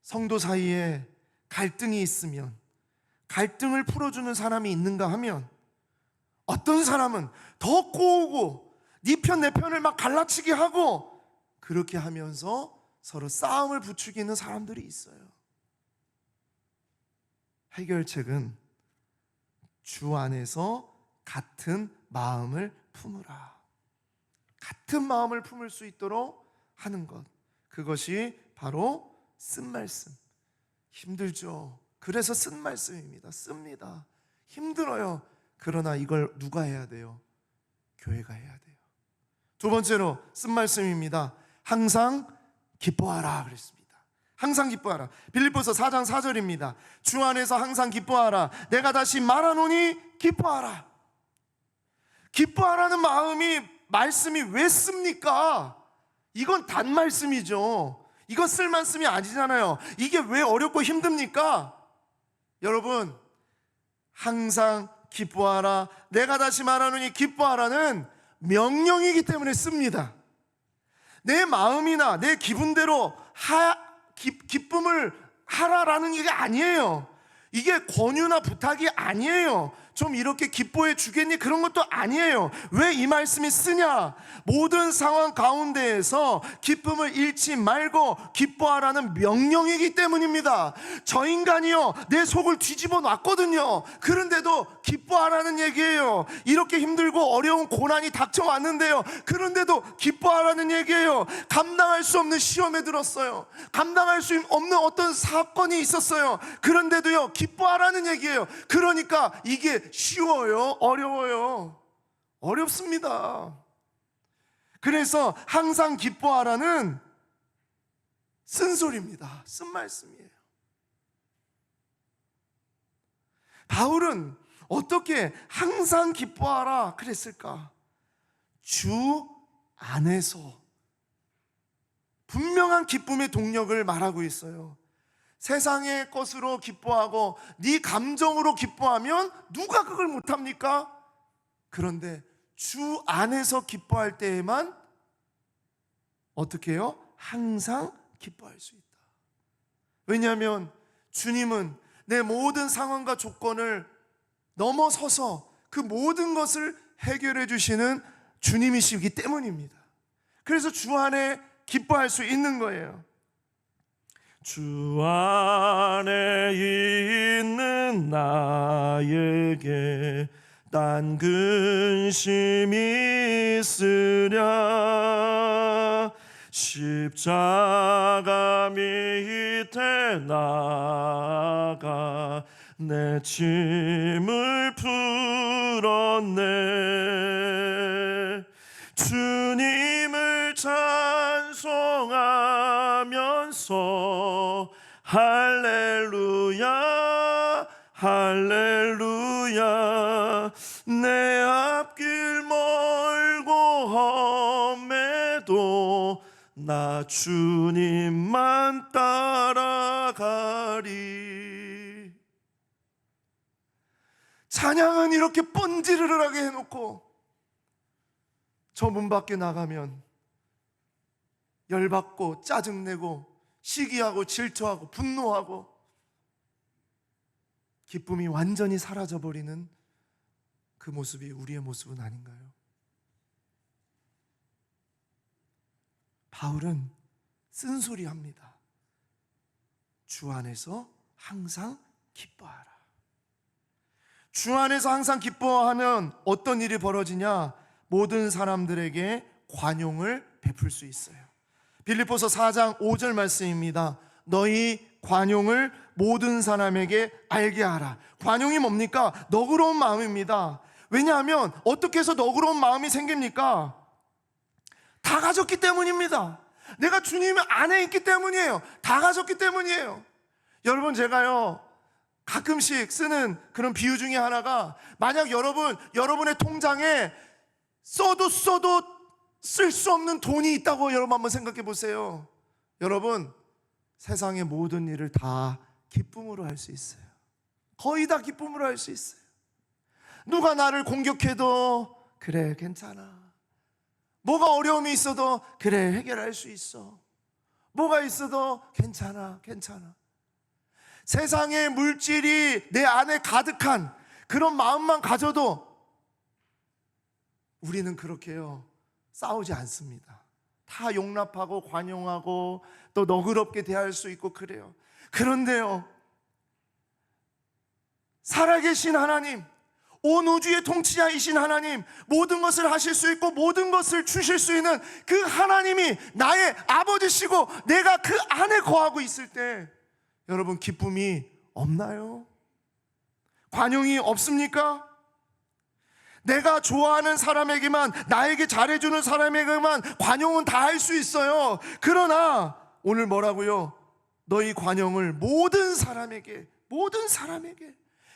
성도 사이에 갈등이 있으면 갈등을 풀어주는 사람이 있는가 하면, 어떤 사람은 더 꼬우고 네 편 내 편을 막 갈라치기 하고 그렇게 하면서 서로 싸움을 부추기는 사람들이 있어요. 해결책은 주 안에서 같은 마음을 품으라. 같은 마음을 품을 수 있도록 하는 것, 그것이 바로 쓴 말씀. 힘들죠. 그래서 쓴 말씀입니다. 씁니다. 힘들어요. 그러나 이걸 누가 해야 돼요? 교회가 해야 돼요. 두 번째로 쓴 말씀입니다. 항상 기뻐하라 그랬습니다. 항상 기뻐하라. 빌립보서 4장 4절입니다. 주 안에서 항상 기뻐하라. 내가 다시 말하노니 기뻐하라. 기뻐하라는 말씀이 왜 씁니까? 이건 단 말씀이죠. 이거 쓸 말씀이 아니잖아요. 이게 왜 어렵고 힘듭니까? 여러분, 항상 기뻐하라. 내가 다시 말하노니 기뻐하라는 명령이기 때문에 씁니다. 내 마음이나 내 기분대로 기쁨을 하라라는 게 아니에요. 이게 권유나 부탁이 아니에요. 좀 이렇게 기뻐해 주겠니? 그런 것도 아니에요. 왜 이 말씀이 쓰냐? 모든 상황 가운데에서 기쁨을 잃지 말고 기뻐하라는 명령이기 때문입니다. 저 인간이요, 내 속을 뒤집어 놨거든요. 그런데도 기뻐하라는 얘기예요. 이렇게 힘들고 어려운 고난이 닥쳐왔는데요, 그런데도 기뻐하라는 얘기예요. 감당할 수 없는 시험에 들었어요. 감당할 수 없는 어떤 사건이 있었어요. 그런데도요, 기뻐하라는 얘기예요. 그러니까 이게 쉬워요? 어려워요? 어렵습니다. 그래서 항상 기뻐하라는 쓴소리입니다. 쓴 말씀이에요. 바울은 어떻게 항상 기뻐하라 그랬을까? 주 안에서 분명한 기쁨의 동력을 말하고 있어요. 세상의 것으로 기뻐하고 네 감정으로 기뻐하면 누가 그걸 못합니까? 그런데 주 안에서 기뻐할 때에만 어떻게 해요? 항상 기뻐할 수 있다. 왜냐하면 주님은 내 모든 상황과 조건을 넘어서서 그 모든 것을 해결해 주시는 주님이시기 때문입니다. 그래서 주 안에 기뻐할 수 있는 거예요. 주 안에 있는 나에게 딴 근심이 있으랴. 십자가 밑에 나가 내 짐을 풀었네. 주님을 찬송하면서 할렐루야 할렐루야. 내 앞길 멀고 험해도 나 주님만 따라가리. 찬양은 이렇게 뻔지르르하게 해놓고 저 문 밖에 나가면 열받고 짜증내고 시기하고 질투하고 분노하고 기쁨이 완전히 사라져버리는 그 모습이 우리의 모습은 아닌가요? 바울은 쓴소리합니다. 주 안에서 항상 기뻐하라. 주 안에서 항상 기뻐하면 어떤 일이 벌어지냐? 모든 사람들에게 관용을 베풀 수 있어요. 빌립보서 4장 5절 말씀입니다. 너희 관용을 모든 사람에게 알게 하라. 관용이 뭡니까? 너그러운 마음입니다. 왜냐하면 어떻게 해서 너그러운 마음이 생깁니까? 다 가졌기 때문입니다. 내가 주님 안에 있기 때문이에요. 다 가졌기 때문이에요. 여러분, 제가요 가끔씩 쓰는 그런 비유 중에 하나가, 만약 여러분의 통장에 써도 쓸 수 없는 돈이 있다고 여러분 한번 생각해 보세요. 여러분, 세상의 모든 일을 다 기쁨으로 할 수 있어요. 거의 다 기쁨으로 할 수 있어요. 누가 나를 공격해도 그래, 괜찮아. 뭐가 어려움이 있어도 그래, 해결할 수 있어. 뭐가 있어도 괜찮아. 세상의 물질이 내 안에 가득한 그런 마음만 가져도 우리는 그렇게요 싸우지 않습니다. 다 용납하고 관용하고 또 너그럽게 대할 수 있고 그래요. 그런데요, 살아계신 하나님, 온 우주의 통치자이신 하나님, 모든 것을 하실 수 있고 모든 것을 주실 수 있는 그 하나님이 나의 아버지시고 내가 그 안에 거하고 있을 때 여러분, 기쁨이 없나요? 관용이 없습니까? 내가 좋아하는 사람에게만, 나에게 잘해주는 사람에게만 관용은 다 할 수 있어요. 그러나 오늘 뭐라고요? 너희 관용을 모든 사람에게,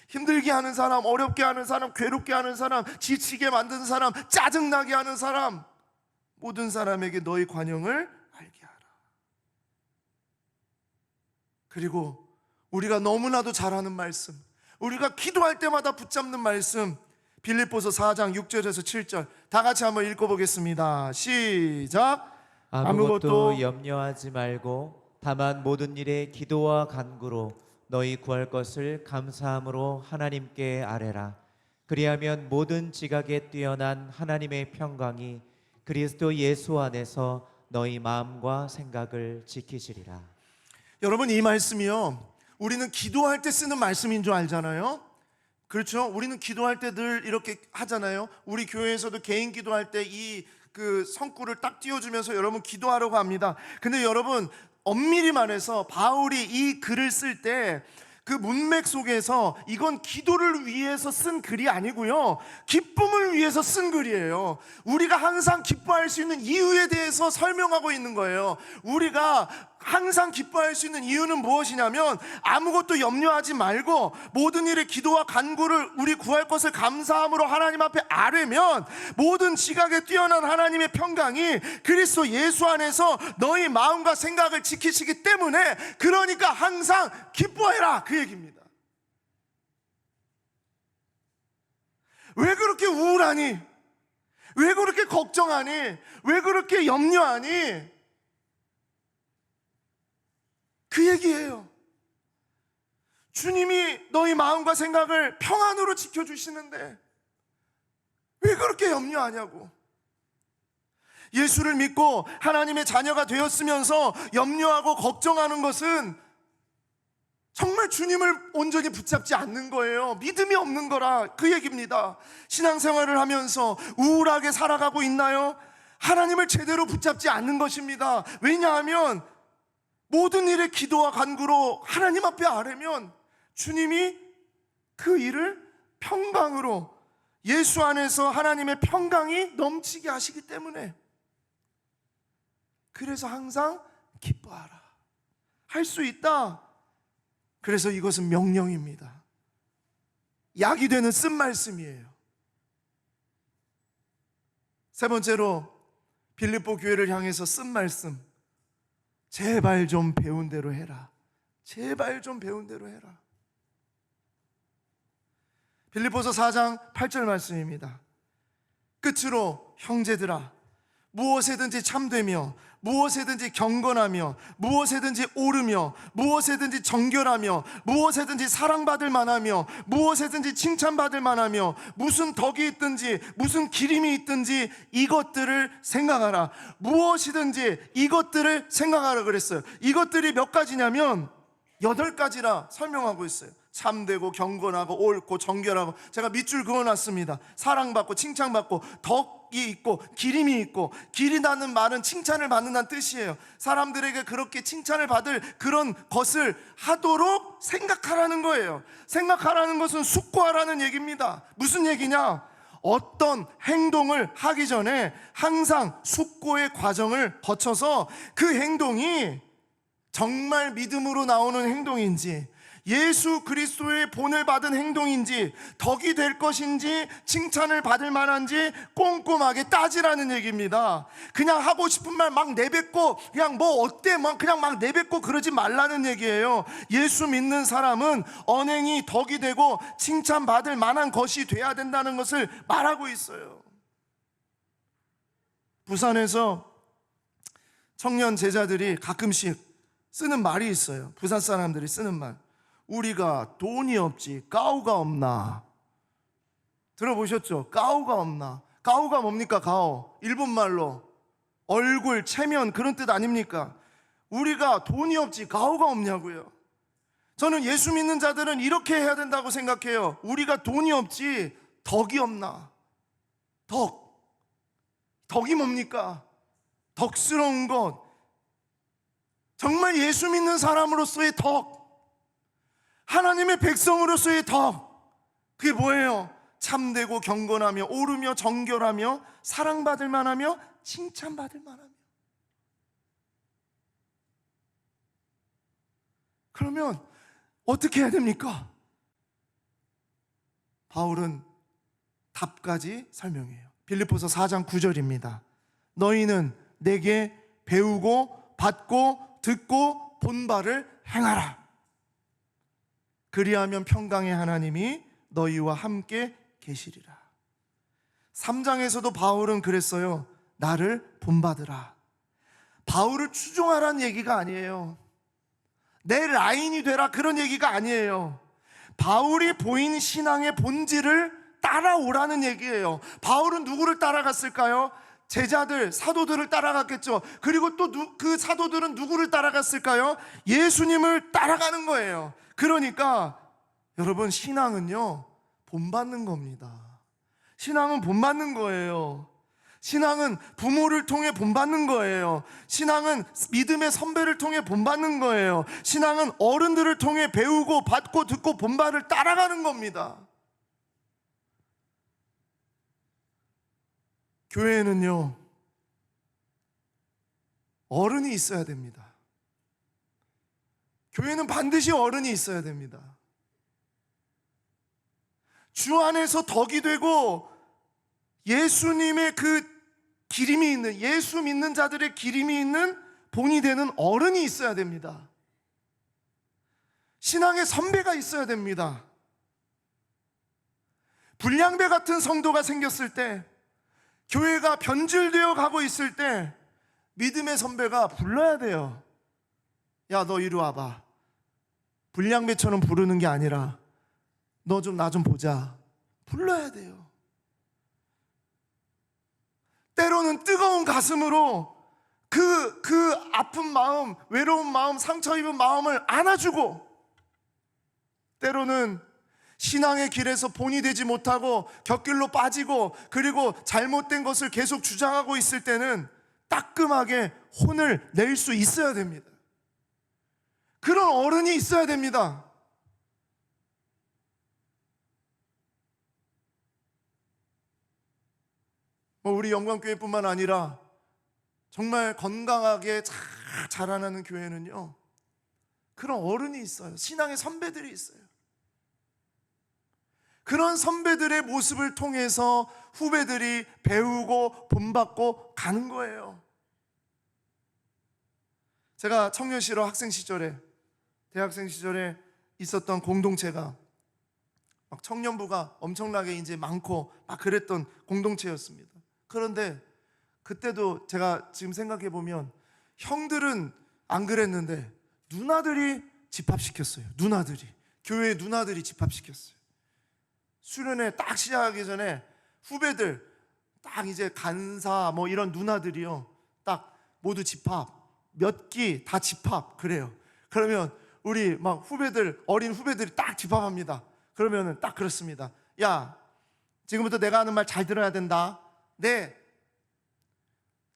힘들게 하는 사람, 어렵게 하는 사람, 괴롭게 하는 사람, 지치게 만드는 사람, 짜증나게 하는 사람, 모든 사람에게 너희 관용을 알게 하라. 그리고 우리가 너무나도 잘하는 말씀, 우리가 기도할 때마다 붙잡는 말씀, 빌립보서 4장 6절에서 7절 다 같이 한번 읽어보겠습니다. 시작. 아무것도 염려하지 말고 다만 모든 일에 기도와 간구로 너희 구할 것을 감사함으로 하나님께 아뢰라. 그리하면 모든 지각에 뛰어난 하나님의 평강이 그리스도 예수 안에서 너희 마음과 생각을 지키시리라. 여러분, 이 말씀이요, 우리는 기도할 때 쓰는 말씀인 줄 알잖아요. 그렇죠? 우리는 기도할 때 늘 이렇게 하잖아요. 우리 교회에서도 개인 기도할 때 이 성구를 딱 띄워주면서 여러분 기도하라고 합니다. 근데 여러분, 엄밀히 말해서 바울이 이 글을 쓸 때 그 문맥 속에서 이건 기도를 위해서 쓴 글이 아니고요, 기쁨을 위해서 쓴 글이에요. 우리가 항상 기뻐할 수 있는 이유에 대해서 설명하고 있는 거예요. 우리가 항상 기뻐할 수 있는 이유는 무엇이냐면, 아무것도 염려하지 말고 모든 일에 기도와 간구를 우리 구할 것을 감사함으로 하나님 앞에 아뢰면 모든 지각에 뛰어난 하나님의 평강이 그리스도 예수 안에서 너희 마음과 생각을 지키시기 때문에, 그러니까 항상 기뻐해라, 그 얘기입니다. 왜 그렇게 우울하니? 왜 그렇게 걱정하니? 왜 그렇게 염려하니? 그 얘기예요. 주님이 너희 마음과 생각을 평안으로 지켜주시는데 왜 그렇게 염려하냐고. 예수를 믿고 하나님의 자녀가 되었으면서 염려하고 걱정하는 것은 정말 주님을 온전히 붙잡지 않는 거예요. 믿음이 없는 거라, 그 얘기입니다. 신앙생활을 하면서 우울하게 살아가고 있나요? 하나님을 제대로 붙잡지 않는 것입니다. 왜냐하면 모든 일에 기도와 간구로 하나님 앞에 아뢰면 주님이 그 일을 평강으로, 예수 안에서 하나님의 평강이 넘치게 하시기 때문에, 그래서 항상 기뻐하라, 할 수 있다. 그래서 이것은 명령입니다. 약이 되는 쓴 말씀이에요. 세 번째로 빌립보 교회를 향해서 쓴 말씀, 제발 좀 배운 대로 해라. 제발 좀 배운 대로 해라. 빌립보서 4장 8절 말씀입니다. 끝으로 형제들아, 무엇에든지 참되며 무엇에든지 경건하며 무엇에든지 옳으며 무엇에든지 정결하며 무엇에든지 사랑받을 만하며 무엇에든지 칭찬받을 만하며 무슨 덕이 있든지 무슨 기림이 있든지 이것들을 생각하라. 무엇이든지 이것들을 생각하라 그랬어요. 이것들이 몇 가지냐면 8가지라 설명하고 있어요. 참되고 경건하고 옳고 정결하고, 제가 밑줄 그어놨습니다. 사랑받고 칭찬받고 덕이 있고 기림이 있고, 기리다는 말은 칭찬을 받는다는 뜻이에요. 사람들에게 그렇게 칭찬을 받을 그런 것을 하도록 생각하라는 거예요. 생각하라는 것은 숙고하라는 얘기입니다. 무슨 얘기냐? 어떤 행동을 하기 전에 항상 숙고의 과정을 거쳐서 그 행동이 정말 믿음으로 나오는 행동인지, 예수 그리스도의 본을 받은 행동인지, 덕이 될 것인지, 칭찬을 받을 만한지 꼼꼼하게 따지라는 얘기입니다. 그냥 하고 싶은 말 막 내뱉고 그냥 뭐 어때 그냥 막 내뱉고 그러지 말라는 얘기예요. 예수 믿는 사람은 언행이 덕이 되고 칭찬받을 만한 것이 돼야 된다는 것을 말하고 있어요. 부산에서 청년 제자들이 가끔씩 쓰는 말이 있어요. 부산 사람들이 쓰는 말. 우리가 돈이 없지 까우가 없나. 들어보셨죠? 까우가 없나. 까우가 뭡니까? 가오, 일본말로 얼굴, 체면, 그런 뜻 아닙니까? 우리가 돈이 없지 까우가 없냐고요. 저는 예수 믿는 자들은 이렇게 해야 된다고 생각해요. 우리가 돈이 없지 덕이 없나. 덕이 뭡니까? 덕스러운 것, 정말 예수 믿는 사람으로서의 덕, 하나님의 백성으로서의 덕, 그게 뭐예요? 참되고 경건하며 옳으며 정결하며 사랑받을 만하며 칭찬받을 만하며. 그러면 어떻게 해야 됩니까? 바울은 답까지 설명해요. 빌립보서 4장 9절입니다. 너희는 내게 배우고 받고 듣고 본 바를 행하라. 그리하면 평강의 하나님이 너희와 함께 계시리라. 3장에서도 바울은 그랬어요. 나를 본받으라. 바울을 추종하라는 얘기가 아니에요. 내 라인이 되라, 그런 얘기가 아니에요. 바울이 보인 신앙의 본질을 따라오라는 얘기예요. 바울은 누구를 따라갔을까요? 제자들, 사도들을 따라갔겠죠. 그리고 또 그 사도들은 누구를 따라갔을까요? 예수님을 따라가는 거예요. 그러니까 여러분, 신앙은요, 본받는 겁니다. 신앙은 본받는 거예요. 신앙은 부모를 통해 본받는 거예요. 신앙은 믿음의 선배를 통해 본받는 거예요. 신앙은 어른들을 통해 배우고 받고 듣고 본바를 따라가는 겁니다. 교회에는요, 어른이 있어야 됩니다. 교회는 반드시 어른이 있어야 됩니다. 주 안에서 덕이 되고 예수님의 그 기림이 있는, 예수 믿는 자들의 기림이 있는 본이 되는 어른이 있어야 됩니다. 신앙의 선배가 있어야 됩니다. 불량배 같은 성도가 생겼을 때, 교회가 변질되어 가고 있을 때 믿음의 선배가 불러야 돼요. 야, 너 이리 와봐. 불량배처럼 부르는 게 아니라 너 좀 나 좀 보자. 불러야 돼요. 때로는 뜨거운 가슴으로 그 아픈 마음, 외로운 마음, 상처 입은 마음을 안아주고, 때로는 신앙의 길에서 본이 되지 못하고 곁길로 빠지고 그리고 잘못된 것을 계속 주장하고 있을 때는 따끔하게 혼을 낼 수 있어야 됩니다. 그런 어른이 있어야 됩니다. 우리 영광교회뿐만 아니라 정말 건강하게 잘 자라나는 교회는요, 그런 어른이 있어요. 신앙의 선배들이 있어요. 그런 선배들의 모습을 통해서 후배들이 배우고 본받고 가는 거예요. 제가 청년 시절 학생 시절에, 대학생 시절에 있었던 공동체가 막 청년부가 엄청나게 이제 많고 막 그랬던 공동체였습니다. 그런데 그때도 제가 지금 생각해 보면 형들은 안 그랬는데 누나들이 집합시켰어요. 누나들이, 교회 누나들이 집합시켰어요. 수련회 딱 시작하기 전에 후배들 딱 이제 간사 뭐 이런 누나들이요, 딱 모두 집합, 몇 기 다 집합, 그래요. 그러면 우리 막 후배들, 어린 후배들이 딱 집합합니다. 그러면은 딱 그렇습니다. 야, 지금부터 내가 하는 말 잘 들어야 된다. 네,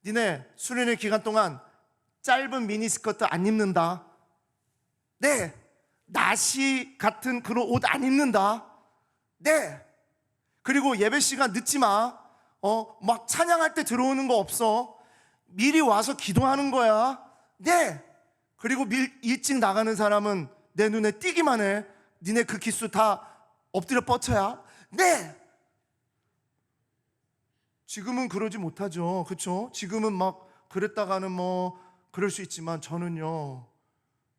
니네 수련회 기간 동안 짧은 미니스커트 안 입는다. 네, 나시 같은 그런 옷 안 입는다. 네, 그리고 예배 시간 늦지 마. 막 찬양할 때 들어오는 거 없어. 미리 와서 기도하는 거야. 네, 그리고 일찍 나가는 사람은 내 눈에 띄기만 해. 니네 그 기수 다 엎드려 뻗쳐야. 네. 지금은 그러지 못하죠. 그렇죠? 지금은 막 그랬다가는 뭐 그럴 수 있지만, 저는요,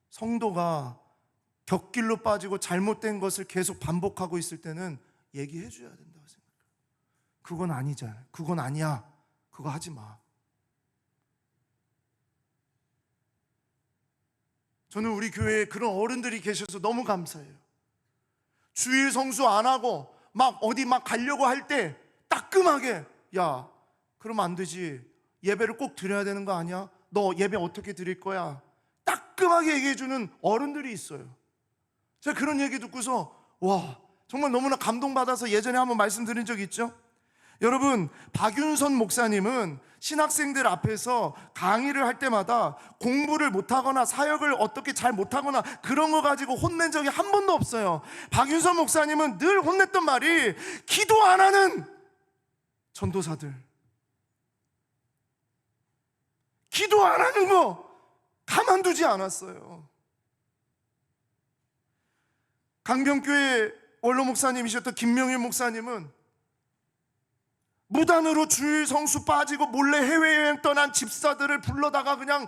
성도가 곁길로 빠지고 잘못된 것을 계속 반복하고 있을 때는 얘기해 줘야 된다고 생각해요. 그건 아니잖아요. 그건 아니야. 그거 하지 마. 저는 우리 교회에 그런 어른들이 계셔서 너무 감사해요. 주일 성수 안 하고 막 어디 막 가려고 할 때 따끔하게, 야, 그러면 안 되지. 예배를 꼭 드려야 되는 거 아니야? 너 예배 어떻게 드릴 거야? 따끔하게 얘기해 주는 어른들이 있어요. 제가 그런 얘기 듣고서 와, 정말 너무나 감동받아서 예전에 한번 말씀드린 적 있죠? 여러분, 박윤선 목사님은 신학생들 앞에서 강의를 할 때마다 공부를 못하거나 사역을 어떻게 잘 못하거나 그런 거 가지고 혼낸 적이 한 번도 없어요. 박윤선 목사님은 늘 혼냈던 말이, 기도 안 하는 전도사들, 기도 안 하는 거 가만두지 않았어요. 강변교회 원로 목사님이셨던 김명일 목사님은 무단으로 주일 성수 빠지고 몰래 해외여행 떠난 집사들을 불러다가 그냥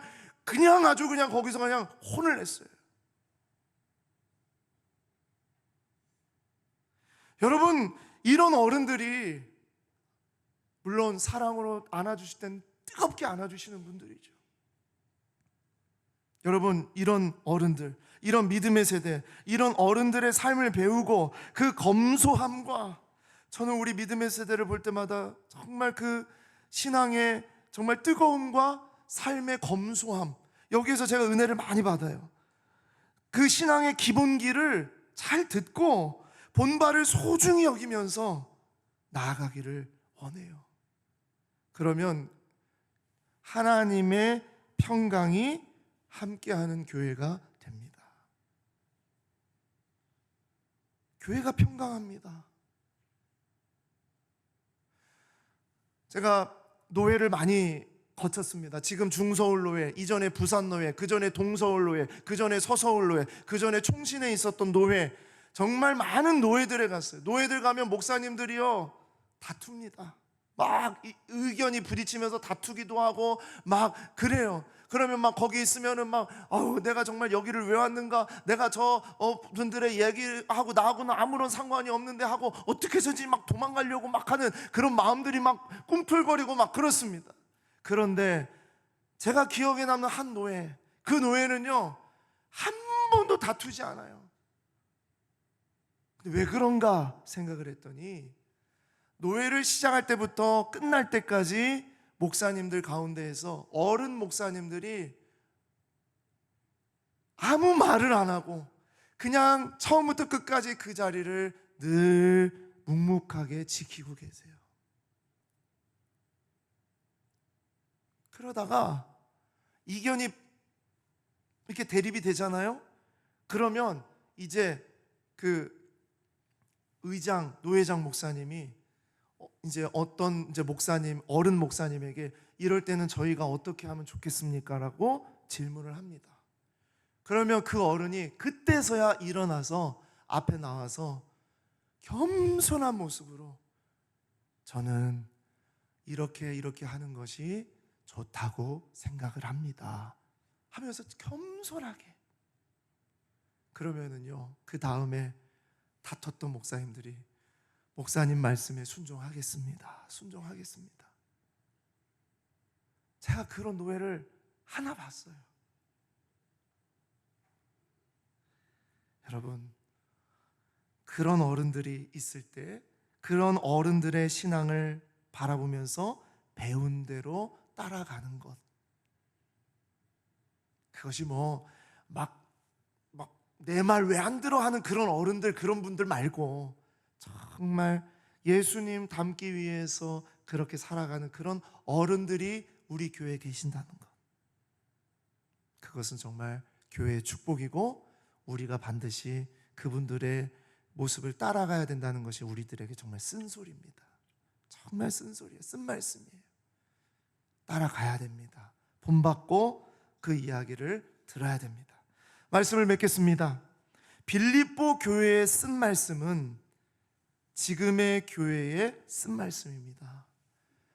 아주 그냥 거기서 그냥 혼을 냈어요. 여러분, 이런 어른들이 물론 사랑으로 안아주실 땐 뜨겁게 안아주시는 분들이죠. 여러분, 이런 어른들, 이런 믿음의 세대, 이런 어른들의 삶을 배우고 그 검소함과, 저는 우리 믿음의 세대를 볼 때마다 정말 그 신앙의 정말 뜨거움과 삶의 검소함, 여기에서 제가 은혜를 많이 받아요. 그 신앙의 기본기를 잘 듣고 본발을 소중히 여기면서 나아가기를 원해요. 그러면 하나님의 평강이 함께하는 교회가 됩니다. 교회가 평강합니다. 제가 노회를 많이 거쳤습니다. 지금 중서울 노회, 이전에 부산 노회, 그 전에 동서울 노회, 그 전에 서서울 노회, 그 전에 총신에 있었던 노회, 정말 많은 노회들에 갔어요. 노회들 가면 목사님들이요, 다툽니다. 막 의견이 부딪히면서 다투기도 하고 막 그래요. 그러면 막 거기 있으면은 막 내가 정말 여기를 왜 왔는가, 내가 저 분들의 얘기하고 나하고는 아무런 상관이 없는데 하고 어떻게 해서든지 막 도망가려고 막 하는 그런 마음들이 막 꿈틀거리고 막 그렇습니다. 그런데 제가 기억에 남는 한 노예, 그 노예는요 한 번도 다투지 않아요. 근데 왜 그런가 생각을 했더니, 노예를 시작할 때부터 끝날 때까지 목사님들 가운데에서 어른 목사님들이 아무 말을 안 하고 그냥 처음부터 끝까지 그 자리를 늘 묵묵하게 지키고 계세요. 그러다가 이견이 이렇게 대립이 되잖아요. 그러면 이제 그 의장, 노회장 목사님이 이제 어떤 이제 목사님, 어른 목사님에게 이럴 때는 저희가 어떻게 하면 좋겠습니까? 라고 질문을 합니다. 그러면 그 어른이 그때서야 일어나서 앞에 나와서 겸손한 모습으로, 저는 이렇게 하는 것이 좋다고 생각을 합니다 하면서 겸손하게, 그러면은요 그 다음에 다퉜던 목사님들이 목사님 말씀에 순종하겠습니다. 제가 그런 노예를 하나 봤어요. 여러분, 그런 어른들이 있을 때 그런 어른들의 신앙을 바라보면서 배운 대로 따라가는 것, 그것이 뭐 막 내 말 왜 안 들어 하는 그런 어른들, 그런 분들 말고 정말 예수님 닮기 위해서 그렇게 살아가는 그런 어른들이 우리 교회에 계신다는 것, 그것은 정말 교회의 축복이고 우리가 반드시 그분들의 모습을 따라가야 된다는 것이 우리들에게 정말 쓴소리입니다. 정말 쓴소리예요. 쓴 말씀이에요. 따라가야 됩니다. 본받고 그 이야기를 들어야 됩니다. 말씀을 맺겠습니다. 빌립보 교회에 쓴 말씀은 지금의 교회에 쓴 말씀입니다.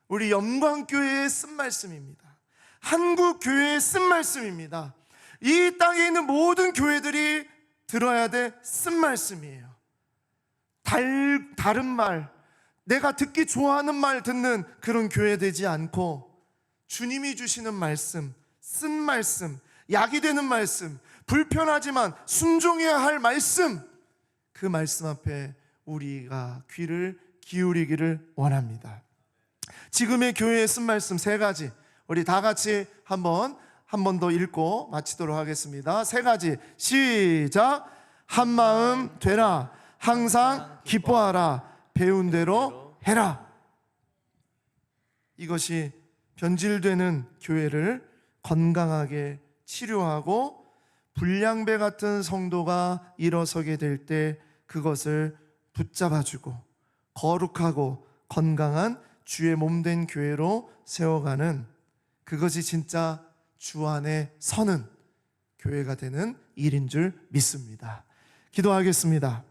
우리 영광교회에 쓴 말씀입니다. 한국교회에 쓴 말씀입니다. 이 땅에 있는 모든 교회들이 들어야 돼 쓴 말씀이에요. 다른 말, 내가 듣기 좋아하는 말 듣는 그런 교회 되지 않고 주님이 주시는 말씀, 쓴 말씀, 약이 되는 말씀, 불편하지만 순종해야 할 말씀, 그 말씀 앞에 우리가 귀를 기울이기를 원합니다. 지금의 교회에 쓴 말씀 3가지, 우리 다 같이 한 번 더 읽고 마치도록 하겠습니다. 3가지, 시작. 한 마음 되라, 항상 기뻐하라, 배운 대로 해라. 이것이 변질되는 교회를 건강하게 치료하고 불량배 같은 성도가 일어서게 될 때 그것을 붙잡아주고 거룩하고 건강한 주의 몸된 교회로 세워가는, 그것이 진짜 주 안에 서는 교회가 되는 일인 줄 믿습니다. 기도하겠습니다.